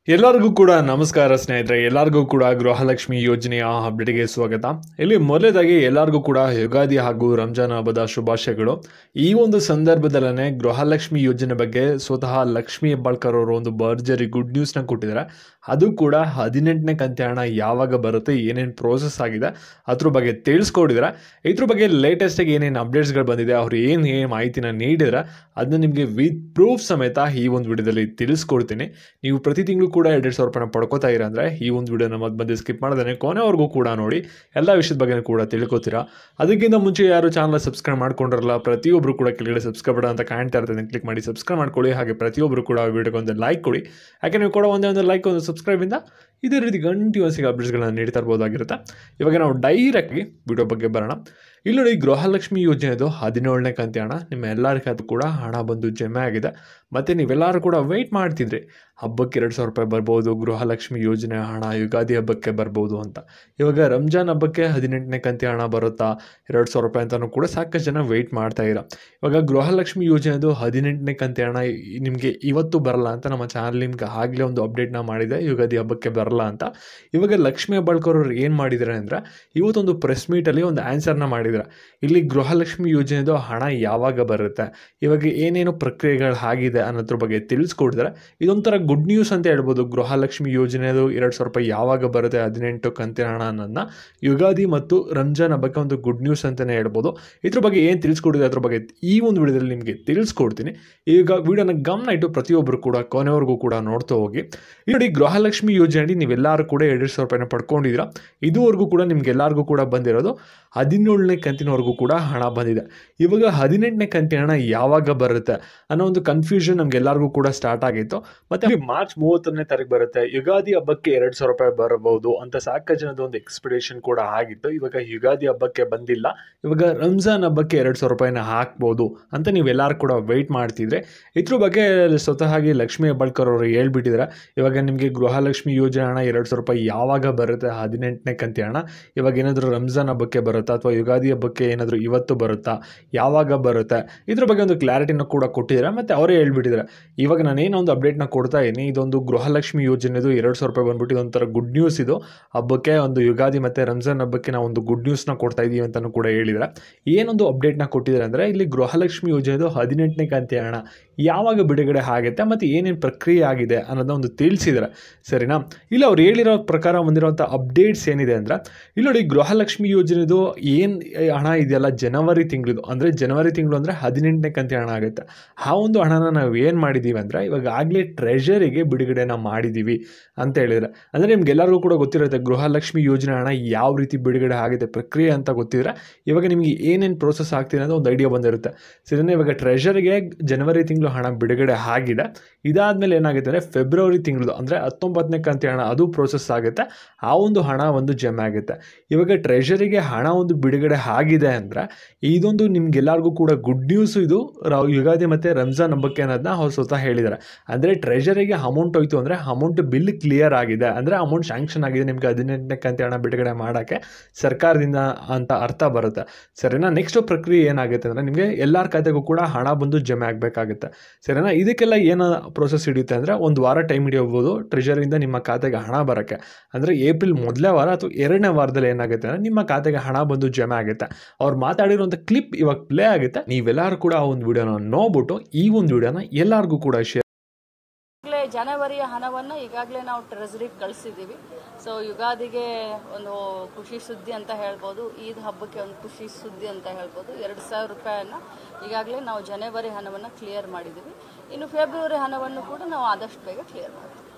ಎಲ್ಲರಿಗೂ ಕೂಡ ನಮಸ್ಕಾರ ಸ್ನೇಹಿತರೆ. ಎಲ್ಲರಿಗೂ ಕೂಡ ಗೃಹಲಕ್ಷ್ಮಿ ಯೋಜನೆಯ ಅಪ್ಡೇಟ್ಗೆ ಸ್ವಾಗತ. ಇಲ್ಲಿ ಮೊದಲನೇದಾಗಿ ಎಲ್ಲರಿಗೂ ಕೂಡ ಯುಗಾದಿ ಹಾಗೂ ರಂಜಾನ್ ಹಬ್ಬದ ಶುಭಾಶಯಗಳು. ಈ ಒಂದು ಸಂದರ್ಭದಲ್ಲೇ ಗೃಹಲಕ್ಷ್ಮಿ ಯೋಜನೆ ಬಗ್ಗೆ ಸ್ವತಃ ಲಕ್ಷ್ಮಿ ಹೆಬ್ಬಾಳ್ಕರ್ ಅವರು ಒಂದು ಭರ್ಜರಿ ಗುಡ್ ನ್ಯೂಸ್ನ ಕೊಟ್ಟಿದ್ದಾರೆ. ಅದು ಕೂಡ 18ನೇ ಕಂತಿನ ಹಣ ಯಾವಾಗ ಬರುತ್ತೆ, ಏನೇನು ಪ್ರೋಸೆಸ್ ಆಗಿದೆ ಅದ್ರ ಬಗ್ಗೆ ತಿಳಿಸ್ಕೊಟ್ಟಿದ್ದಾರೆ. ಇದ್ರ ಬಗ್ಗೆ ಲೇಟೆಸ್ಟಾಗಿ ಏನೇನು ಅಪ್ಡೇಟ್ಸ್ಗಳು ಬಂದಿದೆ, ಅವ್ರು ಏನು ಮಾಹಿತಿನ ನೀಡಿದ್ರೆ ಅದನ್ನ ನಿಮಗೆ ವಿತ್ ಪ್ರೂಫ್ ಸಮೇತ ಈ ಒಂದು ವಿಡಿಯೋದಲ್ಲಿ ತಿಳಿಸ್ಕೊಡ್ತೀನಿ. ನೀವು ಪ್ರತಿ ತಿಂಗಳು ಕೂಡ 2,000 ರೂಪಾಯಿನ ಪಡ್ಕೋತಾ ಇರ ಅಂದರೆ ಈ ಒಂದು ವಿಡಿಯೋನ ಮಧ್ಯೆ ಸ್ಕಿಪ್ ಮಾಡೋದೇ ಕೊನೆವರೆಗೂ ಕೂಡ ನೋಡಿ, ಎಲ್ಲ ವಿಷಯದ ಬಗ್ಗೆ ಕೂಡ ತಿಳ್ಕೊತೀರಾ. ಅದಕ್ಕಿಂತ ಮುಂಚೆ ಯಾರು ಚಾನಲ್ ಸಬ್ಸ್ಕ್ರೈಬ್ ಮಾಡ್ಕೊಂಡಿರಲ್ಲ, ಪ್ರತಿಯೊಬ್ಬರು ಕೂಡ ಕೆಳಗಡೆ ಸಬ್ಸ್ಕ್ರೈಬ್ ಅಂತ ಕಾಣ್ತಾ ಇರ್ತೀನಿ, ಕ್ಲಿಕ್ ಮಾಡಿ ಸಬ್ಸ್ಕ್ರೈಬ್ ಮಾಡ್ಕೊಳ್ಳಿ. ಹಾಗೆ ಪ್ರತಿಯೊಬ್ಬರು ಕೂಡ ವಿಡಿಯೋಗೆ ಒಂದು ಲೈಕ್ ಕೊಡಿ. ಯಾಕೆ ನೀವು ಕೂಡ ಒಂದೇ ಲೈಕ್, ಒಂದು ಸಬ್ಸ್ಕ್ರೈಬಿಂದ ಇದೇ ರೀತಿ ಕಂಟಿನ್ಯೂಸಿಗೆ ಅಪ್ಡೇಟ್ಸ್ಗಳನ್ನ ನೀಡ್ತಾ ಇರ್ಬೋದಾಗಿರುತ್ತೆ. ಇವಾಗ ನಾವು ಡೈರೆಕ್ಟ್ಲಿ ವಿಡಿಯೋ ಬಗ್ಗೆ ಬರೋಣ. ಇಲ್ಲಿ ನೋಡಿ, ಗೃಹಲಕ್ಷ್ಮಿ ಯೋಜನೆದು 17ನೇ ಕಂತಿ ಹಣ ನಿಮ್ಮ ಎಲ್ಲರಿಗೂ ಕೂಡ ಹಣ ಬಂದು ಜಮೆ ಆಗಿದೆ. ಮತ್ತು ನೀವೆಲ್ಲರೂ ಕೂಡ ವೆಯ್ಟ್ ಮಾಡ್ತಿದ್ರಿ, ಹಬ್ಬಕ್ಕೆ 2,000 ರೂಪಾಯಿ ಬರ್ಬೋದು, ಗೃಹಲಕ್ಷ್ಮಿ ಯೋಜನೆ ಹಣ ಯುಗಾದಿ ಹಬ್ಬಕ್ಕೆ ಬರ್ಬೋದು ಅಂತ. ಇವಾಗ ರಂಜಾನ್ ಹಬ್ಬಕ್ಕೆ 18ನೇ ಕಂತಿ ಹಣ ಬರುತ್ತಾ, 2,000 ರೂಪಾಯಿ ಅಂತಲೂ ಕೂಡ ಸಾಕಷ್ಟು ಜನ ವೆಯ್ಟ್ ಮಾಡ್ತಾ ಇರೋ. ಇವಾಗ ಗೃಹಲಕ್ಷ್ಮಿ ಯೋಜನೆದು 18ನೇ ಕಂತಿ ಹಣ ನಿಮಗೆ ಇವತ್ತು ಬರಲ್ಲ ಅಂತ ನಮ್ಮ ಚಾನಲ್ ನಿಮ್ಗೆ ಆಗಲೇ ಒಂದು ಅಪ್ಡೇಟ್ನ ಮಾಡಿದೆ, ಯುಗಾದಿ ಹಬ್ಬಕ್ಕೆ ಬರಲ್ಲ ಅಂತ. ಇವಾಗ ಲಕ್ಷ್ಮಿ ಹೆಬ್ಬಾಳ್ಕರ್ ಅವರು ಏನು ಮಾಡಿದ್ದಾರೆ ಅಂದರೆ, ಇವತ್ತೊಂದು ಪ್ರೆಸ್ ಮೀಟಲ್ಲಿ ಒಂದು ಆನ್ಸರ್ನ ಮಾಡಿದ್ದಾರೆ. ಇಲ್ಲಿ ಗೃಹಲಕ್ಷ್ಮಿ ಯೋಜನೆದು ಹಣ ಯಾವಾಗ ಬರುತ್ತೆ, ಇವಾಗ ಏನೇನು ಪ್ರಕ್ರಿಯೆಗಳು ಆಗಿದೆ ಅನ್ನೋದ್ರ ಬಗ್ಗೆ ತಿಳಿಸ್ಕೊಡಿದ್ರೆ ಇದೊಂಥರ ಗುಡ್ ನ್ಯೂಸ್ ಅಂತ ಹೇಳ್ಬೋದು. ಗೃಹಲಕ್ಷ್ಮಿ ಯೋಜನೆದು 2,000 ರೂಪಾಯಿ ಯಾವಾಗ ಬರುತ್ತೆ, 18 ಕಂತಿನ ಹಣ ಅನ್ನೋದನ್ನ ಯುಗಾದಿ ಮತ್ತು ರಂಜಾನ್ ಹಬ್ಬಕ್ಕೆ ಒಂದು ಗುಡ್ ನ್ಯೂಸ್ ಅಂತಲೇ ಹೇಳ್ಬೋದು. ಇದ್ರ ಬಗ್ಗೆ ಏನು ತಿಳಿಸ್ಕೊಡಿದೆ ಅದ್ರ ಬಗ್ಗೆ ಈ ಒಂದು ವಿಡಿಯೋದಲ್ಲಿ ನಿಮಗೆ ತಿಳಿಸ್ಕೊಡ್ತೀನಿ. ಈಗ ವಿಡಿಯೋನ ಗಮನ ಇಟ್ಟು ಪ್ರತಿಯೊಬ್ಬರು ಕೂಡ ಕೊನೆವರೆಗೂ ಕೂಡ ನೋಡ್ತಾ ಹೋಗಿ. ನೋಡಿ, ಗೃಹಲಕ್ಷ್ಮಿ ಯೋಜನೆಯಲ್ಲಿ ನೀವೆಲ್ಲರೂ ಕೂಡ 2,000 ರೂಪಾಯಿನ ಪಡ್ಕೊಂಡಿದ್ದೀರಾ. ಇದುವರೆಗೂ ಕೂಡ ನಿಮ್ಗೆಲ್ಲರಿಗೂ ಕೂಡ ಬಂದಿರೋದು 17ನೇ ಕಂತಿನವರೆಗೂ ಕೂಡ ಹಣ ಬಂದಿದೆ. ಇವಾಗ 18ನೇ ಕಂತಿನ ಹಣ ಯಾವಾಗ ಬರುತ್ತೆ ಅನ್ನೋ ಒಂದು ಕನ್ಫ್ಯೂಷನ್ ನಮ್ಗೆಲ್ಲರಿಗೂ ಕೂಡ ಸ್ಟಾರ್ಟ್ ಆಗಿತ್ತು. ಮತ್ತೆ ಮಾರ್ಚ್ 30ನೇ ತಾರೀಕು ಬರುತ್ತೆ, ಯುಗಾದಿ ಹಬ್ಬಕ್ಕೆ 2,000 ರೂಪಾಯಿ ಬರಬಹುದು ಅಂತ ಸಾಕಷ್ಟು ಜನದ ಒಂದು ಎಕ್ಸ್ಪೆಕ್ಟೇಷನ್ ಕೂಡ ಆಗಿತ್ತು. ಇವಾಗ ಯುಗಾದಿ ಹಬ್ಬಕ್ಕೆ ಬಂದಿಲ್ಲ, ಇವಾಗ ರಂಜಾನ್ ಹಬ್ಬಕ್ಕೆ 2,000 ರೂಪಾಯಿನ ಹಾಕ್ಬೋದು ಅಂತ ನೀವೆಲ್ಲರೂ ಕೂಡ ವೆಯ್ಟ್ ಮಾಡ್ತಿದ್ರೆ. ಇದ್ರ ಬಗ್ಗೆ ಸ್ವತಃ ಲಕ್ಷ್ಮಿ ಹೆಬ್ಬಾಳ್ಕರ್ ಅವರು ಹೇಳ್ಬಿಟ್ಟಿದ್ದಾರೆ. ಇವಾಗ ನಿಮಗೆ ಗೃಹಲಕ್ಷ್ಮಿ ಯೋಜನೆ ಹಣ 2,000 ರೂಪಾಯಿ ಯಾವಾಗ ಬರುತ್ತೆ, 18ನೇ ಕಂತಿ ಹಣ ಇವಾಗ ಏನಾದರೂ ರಂಜಾನ್ ಹಬ್ಬಕ್ಕೆ ಬರುತ್ತಾ ಅಥವಾ ಯುಗಾದಿ ಹಬ್ಬಕ್ಕೆ ಏನಾದರೂ ಇವತ್ತು ಬರುತ್ತಾ, ಯಾವಾಗ ಬರುತ್ತೆ, ಇದ್ರ ಬಗ್ಗೆ ಒಂದು ಕ್ಲಾರಿಟಿನ ಕೂಡ ಕೊಟ್ಟಿದ್ದಾರೆ. ಮತ್ತು ಅವರೇ ಹೇಳ್ಬಿಟ್ಟಿದ್ದಾರೆ, ಇವಾಗ ನಾನೇನೋ ಒಂದು ಅಪ್ಡೇಟ್ನ ಕೊಡ್ತಾ ಇದ್ದೀನಿ, ಇದೊಂದು ಗೃಹಲಕ್ಷ್ಮಿ ಯೋಜನೆದು 2,000 ರೂಪಾಯಿ ಬಂದ್ಬಿಟ್ಟು ಇದೊಂಥರ ಗುಡ್ ನ್ಯೂಸ್. ಇದು ಹಬ್ಬಕ್ಕೆ ಒಂದು ಯುಗಾದಿ ಮತ್ತು ರಂಜಾನ್ ಹಬ್ಬಕ್ಕೆ ನಾವು ಒಂದು ಗುಡ್ ನ್ಯೂಸ್ನ ಕೊಡ್ತಾ ಇದ್ದೀವಿ ಅಂತಲೂ ಕೂಡ ಹೇಳಿದ್ದಾರೆ. ಏನೊಂದು ಅಪ್ಡೇಟ್ನ ಕೊಟ್ಟಿದ್ದಾರೆ ಅಂದರೆ, ಇಲ್ಲಿ ಗೃಹಲಕ್ಷ್ಮಿ ಯೋಜನೆದು 18ನೇ ಕಂತಿ ಹಣ ಯಾವಾಗ ಬಿಡುಗಡೆ ಆಗುತ್ತೆ ಮತ್ತು ಏನೇನು ಪ್ರಕ್ರಿಯೆ ಆಗಿದೆ ಅನ್ನೋದನ್ನ ಒಂದು ತಿಳಿಸಿದ್ದಾರೆ. ಸರಿನಾ? ಇಲ್ಲಿ ಅವ್ರು ಹೇಳಿರೋ ಪ್ರಕಾರ ಬಂದಿರೋಂಥ ಅಪ್ಡೇಟ್ಸ್ ಏನಿದೆ ಅಂದರೆ, ಇಲ್ಲಿ ನೋಡಿ, ಗೃಹಲಕ್ಷ್ಮಿ ಯೋಜನೆದು ಏನು ಹಣ ಇದೆಯಲ್ಲ ಜನವರಿ ತಿಂಗಳದು, ಅಂದರೆ ಜನವರಿ ತಿಂಗಳು ಅಂದರೆ 18ನೇ ಕಂತಿ ಹಣ ಆಗುತ್ತೆ. ಆ ಒಂದು ಹಣನ ನಾವು ಏನು ಮಾಡಿದ್ದೀವಿ ಅಂದರೆ, ಇವಾಗ ಆಗಲೇ ಟ್ರೆಷರಿಗೆ ಬಿಡುಗಡೆನ ಮಾಡಿದ್ದೀವಿ ಅಂತ ಹೇಳಿದರೆ, ಅಂದರೆ ನಿಮ್ಗೆಲ್ಲರಿಗೂ ಕೂಡ ಗೊತ್ತಿರುತ್ತೆ ಗೃಹಲಕ್ಷ್ಮಿ ಯೋಜನೆ ಹಣ ಯಾವ ರೀತಿ ಬಿಡುಗಡೆ ಆಗಿದೆ ಪ್ರಕ್ರಿಯೆ ಅಂತ ಗೊತ್ತಿದ್ರೆ ಇವಾಗ ನಿಮಗೆ ಏನೇನು ಪ್ರೋಸೆಸ್ ಆಗ್ತಿದೆ ಅನ್ನೋ ಒಂದು ಐಡಿಯಾ ಬಂದಿರುತ್ತೆ. ಸರಿನಾ? ಇವಾಗ ಟ್ರೆಷರಿಗೆ ಜನವರಿ ತಿಂಗಳು ಹಣ ಬಿಡುಗಡೆ ಆಗಿದೆ. ಇದಾದಮೇಲೆ ಏನಾಗುತ್ತೆ ಅಂದರೆ, ಫೆಬ್ರವರಿ ತಿಂಗಳು ಅಂದರೆ 19ನೇ ಕಂತಿ ಹಣ ಅದು ಪ್ರೋಸೆಸ್ ಆಗುತ್ತೆ. ಆ ಒಂದು ಹಣ ಒಂದು ಜಮೆ ಆಗುತ್ತೆ. ಇವಾಗ ಟ್ರೆಷರಿಗೆ ಹಣ ಒಂದು ಬಿಡುಗಡೆ ಆಗಿದೆ ಅಂದರೆ ಇದೊಂದು ನಿಮ್ಗೆಲ್ಲರಿಗೂ ಕೂಡ ಗುಡ್ ನ್ಯೂಸ್. ಇದು ಯುಗಾದಿ ಮತ್ತು ರಂಜಾನ್ ಹಬ್ಬಕ್ಕೆ ಅನ್ನೋದನ್ನ ಅವ್ರು ಸ್ವತಃ ಹೇಳಿದ್ದಾರೆ. ಅಂದರೆ ಟ್ರೆಷರಿಗೆ ಅಮೌಂಟ್ ಹೋಯ್ತು ಅಂದರೆ ಅಮೌಂಟ್ ಬಿಲ್ ಕ್ಲಿಯರ್ ಆಗಿದೆ, ಅಂದರೆ ಅಮೌಂಟ್ ಸ್ಯಾಂಕ್ಷನ್ ಆಗಿದೆ ನಿಮಗೆ 18ನೇ ಕಂತಿ ಹಣ ಬಿಡುಗಡೆ ಮಾಡೋಕ್ಕೆ ಸರ್ಕಾರದಿಂದ ಅಂತ ಅರ್ಥ ಬರುತ್ತೆ. ಸರಿನಾ? ನೆಕ್ಸ್ಟ್ ಪ್ರಕ್ರಿಯೆ ಏನಾಗುತ್ತೆ ಅಂದರೆ, ನಿಮಗೆ ಎಲ್ಲರ ಖಾತೆಗೂ ಕೂಡ ಹಣ ಬಂದು ಜಮೆ ಆಗಬೇಕಾಗುತ್ತೆ. ಸರಿನಾ? ಇದಕ್ಕೆಲ್ಲ ಏನು ಪ್ರೋಸೆಸ್ ಹಿಡಿಯುತ್ತೆ ಅಂದರೆ, ಒಂದು ವಾರ ಟೈಮ್ ಹಿಡಿಯಬಹುದು ಟ್ರೆಷರಿಂದ ನಿಮ್ಮ ಖಾತೆಗೆ ಹಣ ಬರೋಕ್ಕೆ. ಅಂದರೆ ಏಪ್ರಿಲ್ ಮೊದಲನೇ ವಾರ ಅಥವಾ 2ನೇ ವಾರದಲ್ಲಿ ಏನಾಗುತ್ತೆ ಅಂದರೆ ನಿಮ್ಮ ಖಾತೆಗೆ ಹಣ ಬಂದು ಜಮೆ ಆಗುತ್ತೆ. ಅವ್ರು ಮಾತಾಡಿರುವಂಥ ಕ್ಲಿಪ್ ಇವಾಗ ಪ್ಲೇ ಆಗುತ್ತೆ. ನೀವೆಲ್ಲರೂ ಕೂಡ ಆ ಒಂದು ವಿಡಿಯೋನ ನೋಡ್ಬಿಟ್ಟು ಈ ಒಂದು ವಿಡಿಯೋನ ಎಲ್ಲರಿಗೂ ಕೂಡ ಶೇರ್. ಜನವರಿಯ ಹಣವನ್ನು ಈಗಾಗಲೇ ನಾವು ಟ್ರೆಸರಿಗೆ ಕಳಿಸಿದ್ದೀವಿ. ಸೊ ಯುಗಾದಿಗೆ ಒಂದು ಖುಷಿ ಸುದ್ದಿ ಅಂತ ಹೇಳ್ಬೋದು, ಈದ್ ಹಬ್ಬಕ್ಕೆ ಒಂದು ಖುಷಿ ಸುದ್ದಿ ಅಂತ ಹೇಳ್ಬೋದು. 2,000 ರೂಪಾಯಿಯನ್ನು ಈಗಾಗಲೇ ನಾವು ಜನವರಿ ಹಣವನ್ನು ಕ್ಲಿಯರ್ ಮಾಡಿದ್ದೀವಿ. ಇನ್ನು ಫೆಬ್ರವರಿ ಹಣವನ್ನು ಕೂಡ ನಾವು ಆದಷ್ಟು ಬೇಗ ಕ್ಲಿಯರ್ ಮಾಡ್ತೀವಿ.